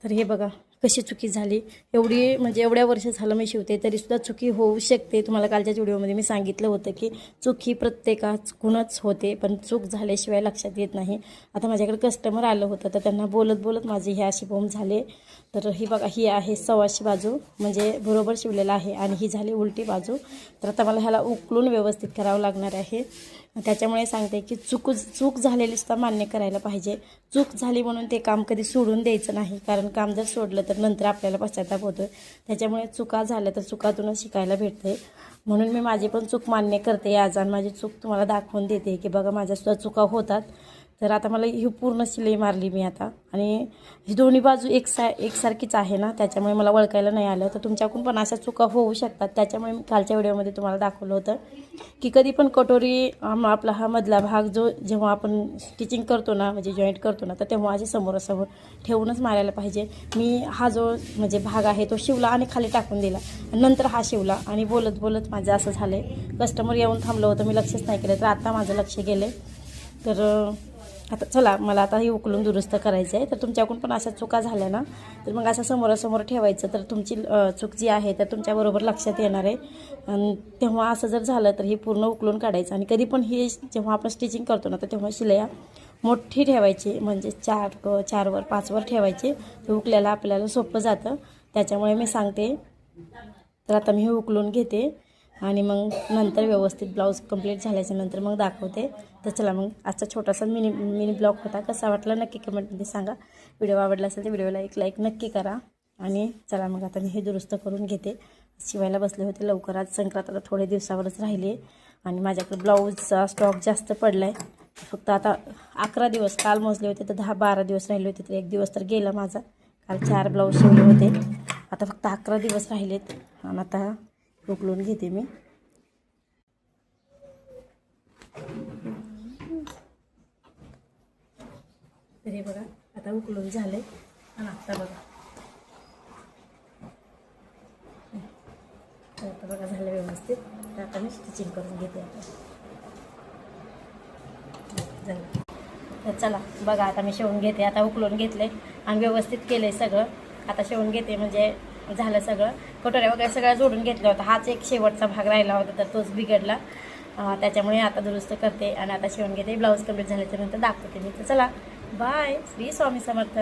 तर हे बघा कशी चुकी झाली. एवढी म्हणजे एवढ्या वर्ष झालं मी शिवते तरीसुद्धा चुकी होऊ शकते. तुम्हाला कालच्या व्हिडिओमध्ये मी सांगितलं होतं की चूक ही प्रत्येकाचूनच होते, पण चूक झाल्याशिवाय लक्षात येत नाही. आता माझ्याकडे कस्टमर आलं होतं तर त्यांना बोलत बोलत माझी हे अशी बोंब झाले. तर ही बघा ही आहे सव्वाशी बाजू म्हणजे बरोबर शिवलेला आहे आणि ही झाली उलटी बाजू. तर आता मला ह्याला उकलून व्यवस्थित करावं लागणार आहे. त्याच्यामुळे सांगते की चूक झालेली सुद्धा मान्य करायला पाहिजे. चूक झाली म्हणून ते काम कधी सोडून द्यायचं नाही, कारण काम जर सोडलं तर नंतर आपल्याला पश्चाताप होतो. त्याच्यामुळे चुका झाल्या तर चुकातूनच शिकायला भेटते. म्हणून मी माझी पण चूक मान्य करते आज आणि माझी चूक तुम्हाला दाखवून देते की बघा माझ्यासुद्धा चुका होतात. तर आता मला ही पूर्ण शिलाई मारली मी आता आणि ही दोन्ही बाजू एकसारखीच आहे ना, त्याच्यामुळे मला वळकायला नाही आलं. तर तुमच्याकडून पण अशा चुका होऊ शकतात. त्याच्यामुळे मी कालच्या व्हिडिओमध्ये तुम्हाला दाखवलं होतं की कधी पण कटोरी आपला हा मधला भाग जेव्हा आपण स्टिचिंग करतो ना म्हणजे जॉईंट करतो ना, तर तेव्हा असे समोरासमोर ठेवूनच मारायला पाहिजे. मी हा जो म्हणजे भाग आहे तो शिवला आणि खाली टाकून दिला, नंतर हा शिवला आणि बोलत बोलत माझं असं झालं आहे. कस्टमर येऊन थांबलं होतं, मी लक्षच नाही केलं, तर आता माझं लक्ष गेलं. तर आता चला मला आता हे उकलून दुरुस्त करायचं आहे. तर तुमच्याकडून पण अशा चुका झाल्या ना, तर मग असं समोरासमोर ठेवायचं, तर तुमची चूक जी आहे तर तुमच्याबरोबर लक्षात येणार आहे. आणि तेव्हा असं जर झालं तर हे पूर्ण उकलून काढायचं. आणि कधी पण हे जेव्हा आपण स्टिचिंग करतो ना, तर तेव्हा शिलाई मोठी ठेवायची, म्हणजे 4वर 5वर ठेवायची. ते उकल्याला आपल्याला सोपं जातं. त्याच्यामुळे मी सांगते. तर आता मी हे उकलून घेते आणि मग नंतर व्यवस्थित ब्लाऊज कंप्लीट झाल्याच्या नंतर मग दाखवते. तर चला मग आजचा छोटासा मिनी ब्लॉग होता. कसा वाटला नक्की कमेंटमध्ये सांगा. व्हिडिओ आवडला असेल तर व्हिडिओला एक लाईक नक्की करा. आणि चला मग आता मी हे दुरुस्त करून घेते. शिवायला बसले होते लवकर, आज संक्रांत आता थोडे दिवसावरच राहिले आणि माझ्याकडे ब्लाऊजचा स्टॉक जास्त पडला आहे. फक्त आता 11 दिवस काल मोजले होते तर 10-12 दिवस राहिले होते, तर एक दिवस तर गेला माझा. काल 4 ब्लाऊज शिवले होते, आता फक्त 11 दिवस राहिलेत. आणि आता उकलून घेते मी. तर हे बघा आता उकलून झाले आणि आता बघा आता बघा झालं व्यवस्थित. तर आता मी स्टिचिंग करून घेते आता. झालं. तर चला बघा आता मी शिवून घेते. आता उकलून घेतले आणि व्यवस्थित केले सगळं. आता शिवून घेते म्हणजे झालं सगळं. कटोऱ्या वगैरे सगळं जोडून घेतलं होतं. हाच एक शेवटचा भाग राहिला होता तर तोच बिघडला. त्याच्यामुळे आता दुरुस्त करते आणि आता शिवून घेते. ब्लाऊज कंप्लीट झाल्याच्यानंतर दाखवते मी. तर चला बाय. श्री स्वामी समर्थ.